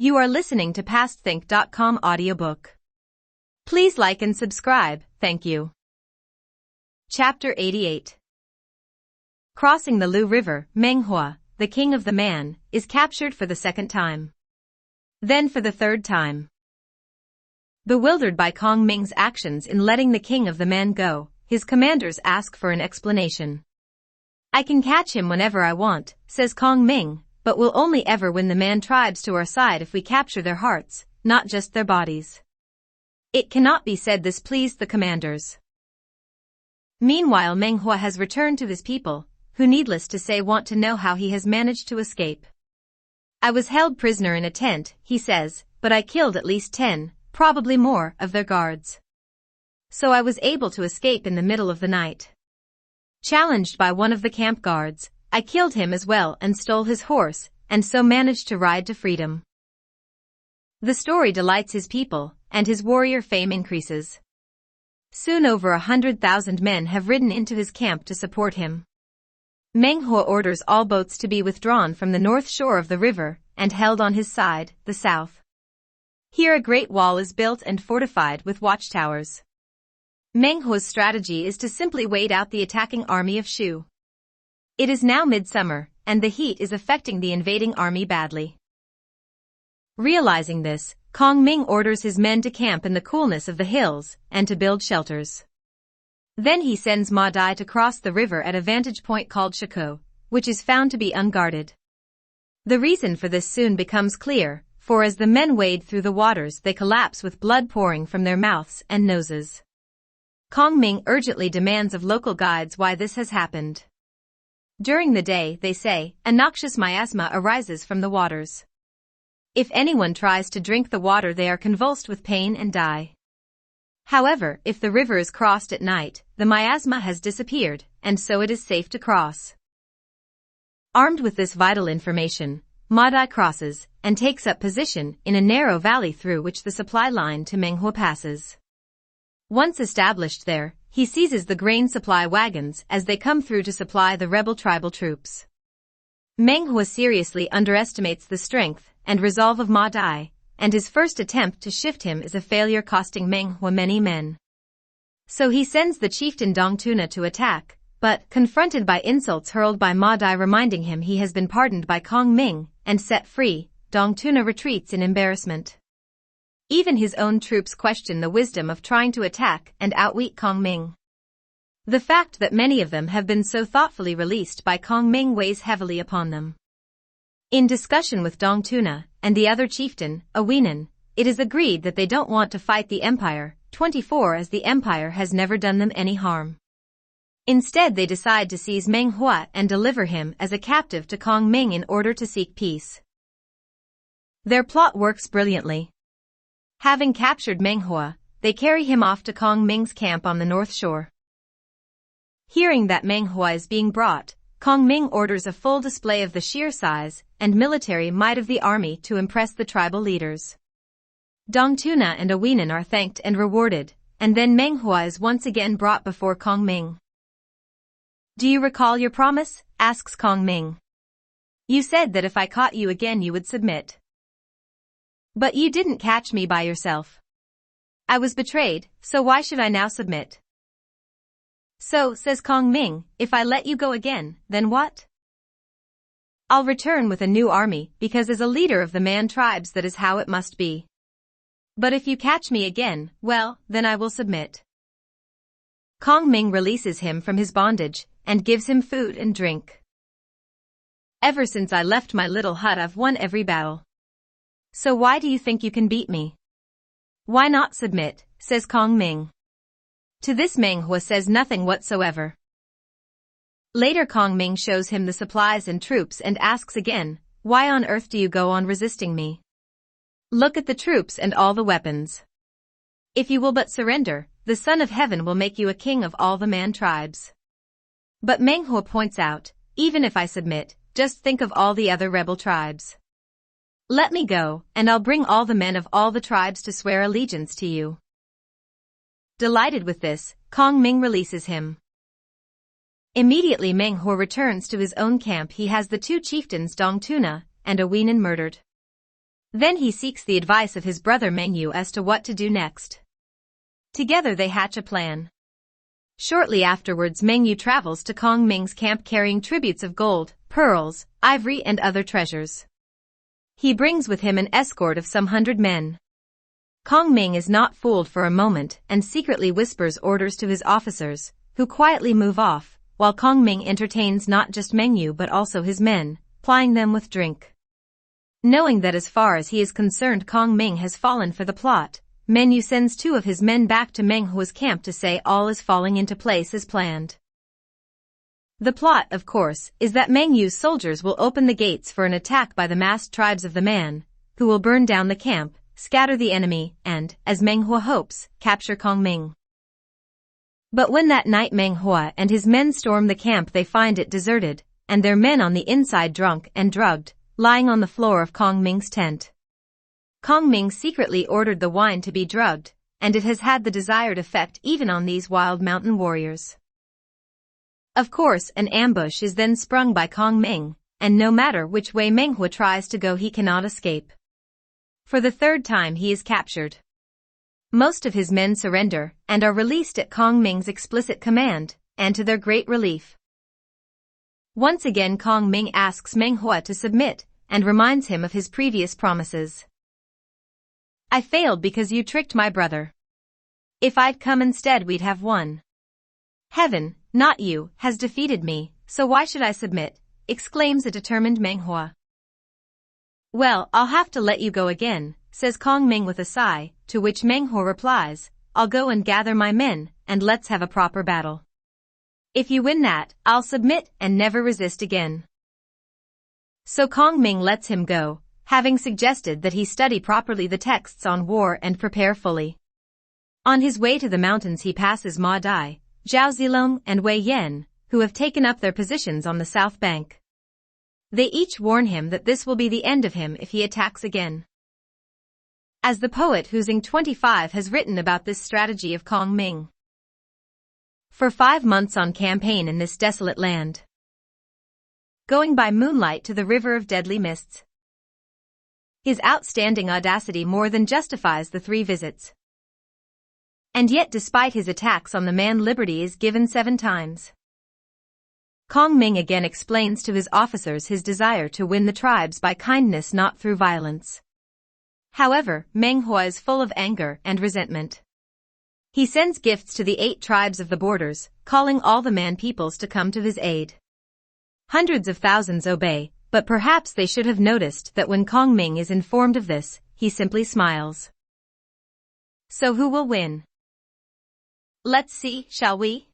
You are listening to PastThink.com audiobook. Please like and subscribe, thank you. Chapter 88. Crossing the Lu River, Meng Huo, the king of the man, is captured for the second time. Then for the third time. Bewildered by Kong Ming's actions in letting the king of the man go, his commanders ask for an explanation. I can catch him whenever I want, says Kong Ming, but we'll only ever win the Man tribes to our side if we capture their hearts, not just their bodies. It cannot be said this pleased the commanders. Meanwhile, Meng Huo has returned to his people, who needless to say want to know how he has managed to escape. I was held prisoner in a tent, he says, but I killed at least 10, probably more, of their guards. So I was able to escape in the middle of the night. Challenged by one of the camp guards, I killed him as well and stole his horse, and so managed to ride to freedom. The story delights his people, and his warrior fame increases. Soon over 100,000 men have ridden into his camp to support him. Meng Huo orders all boats to be withdrawn from the north shore of the river, and held on his side, the south. Here a great wall is built and fortified with watchtowers. Meng Huo's strategy is to simply wait out the attacking army of Shu. It is now midsummer, and the heat is affecting the invading army badly. Realizing this, Kong Ming orders his men to camp in the coolness of the hills, and to build shelters. Then he sends Ma Dai to cross the river at a vantage point called Shako, which is found to be unguarded. The reason for this soon becomes clear, for as the men wade through the waters they collapse with blood pouring from their mouths and noses. Kong Ming urgently demands of local guides why this has happened. During the day, they say, a noxious miasma arises from the waters. If anyone tries to drink the water they are convulsed with pain and die. However, if the river is crossed at night, the miasma has disappeared, and so it is safe to cross. Armed with this vital information, Ma Dai crosses, and takes up position in a narrow valley through which the supply line to Meng Huo passes. Once established there, he seizes the grain supply wagons as they come through to supply the rebel tribal troops. Meng Huo seriously underestimates the strength and resolve of Ma Dai, and his first attempt to shift him is a failure, costing Meng Huo many men. So he sends the chieftain Dong Tuna to attack, but, confronted by insults hurled by Ma Dai reminding him he has been pardoned by Kong Ming and set free, Dong Tuna retreats in embarrassment. Even his own troops question the wisdom of trying to attack and outwit Kong Ming. The fact that many of them have been so thoughtfully released by Kong Ming weighs heavily upon them. In discussion with Dong Tuna and the other chieftain, Awinan, it is agreed that they don't want to fight the Empire, 24, as the Empire has never done them any harm. Instead they decide to seize Meng Huo and deliver him as a captive to Kong Ming in order to seek peace. Their plot works brilliantly. Having captured Meng Huo, they carry him off to Kong Ming's camp on the north shore. Hearing that Meng Huo is being brought, Kong Ming orders a full display of the sheer size and military might of the army to impress the tribal leaders. Dong Tuna and Awinan are thanked and rewarded, and then Meng Huo is once again brought before Kong Ming. Do you recall your promise? Asks Kong Ming. You said that if I caught you again you would submit. But you didn't catch me by yourself. I was betrayed, so why should I now submit? So, says Kong Ming, if I let you go again, then what? I'll return with a new army, because as a leader of the Man tribes that is how it must be. But if you catch me again, well, then I will submit. Kong Ming releases him from his bondage, and gives him food and drink. Ever since I left my little hut I've won every battle. So why do you think you can beat me? Why not submit, says Kong Ming. To this Meng Huo says nothing whatsoever. Later Kong Ming shows him the supplies and troops and asks again, why on earth do you go on resisting me? Look at the troops and all the weapons. If you will but surrender, the Son of Heaven will make you a king of all the Man tribes. But Meng Huo points out, even if I submit, just think of all the other rebel tribes. Let me go, and I'll bring all the men of all the tribes to swear allegiance to you. Delighted with this, Kong Ming releases him. Immediately Meng Huo returns to his own camp. He has the two chieftains Dong Tuna and Awinan murdered. Then he seeks the advice of his brother Meng Yu as to what to do next. Together they hatch a plan. Shortly afterwards Meng Yu travels to Kong Ming's camp carrying tributes of gold, pearls, ivory and other treasures. He brings with him an escort of some 100 men. Kong Ming is not fooled for a moment and secretly whispers orders to his officers, who quietly move off, while Kong Ming entertains not just Meng Yu but also his men, plying them with drink. Knowing that as far as he is concerned Kong Ming has fallen for the plot, Meng Yu sends 2 of his men back to Meng Hua's camp to say all is falling into place as planned. The plot, of course, is that Meng Yu's soldiers will open the gates for an attack by the massed tribes of the Man, who will burn down the camp, scatter the enemy, and, as Meng Hua hopes, capture Kong Ming. But when that night Meng Hua and his men storm the camp they find it deserted, and their men on the inside drunk and drugged, lying on the floor of Kong Ming's tent. Kong Ming secretly ordered the wine to be drugged, and it has had the desired effect even on these wild mountain warriors. Of course, an ambush is then sprung by Kong Ming, and no matter which way Meng Hua tries to go he cannot escape. For the 3rd time he is captured. Most of his men surrender, and are released at Kong Ming's explicit command, and to their great relief. Once again Kong Ming asks Meng Hua to submit, and reminds him of his previous promises. I failed because you tricked my brother. If I'd come instead we'd have won. Heaven, not you, has defeated me, so why should I submit, exclaims a determined Meng Hua. Well, I'll have to let you go again, says Kong Ming with a sigh, to which Meng Hua replies, I'll go and gather my men, and let's have a proper battle. If you win that, I'll submit and never resist again. So Kong Ming lets him go, having suggested that he study properly the texts on war and prepare fully. On his way to the mountains he passes Ma Dai, Zhao Zilong and Wei Yan, who have taken up their positions on the south bank. They each warn him that this will be the end of him if he attacks again. As the poet Huzing 25 has written about this strategy of Kong Ming. For 5 months on campaign in this desolate land. Going by moonlight to the river of deadly mists. His outstanding audacity more than justifies the 3 visits. And yet despite his attacks on the Man liberty is given 7 times. Kong Ming again explains to his officers his desire to win the tribes by kindness not through violence. However, Meng Hua is full of anger and resentment. He sends gifts to the 8 tribes of the borders, calling all the Man peoples to come to his aid. Hundreds of thousands obey, but perhaps they should have noticed that when Kong Ming is informed of this, he simply smiles. So who will win? Let's see, shall we?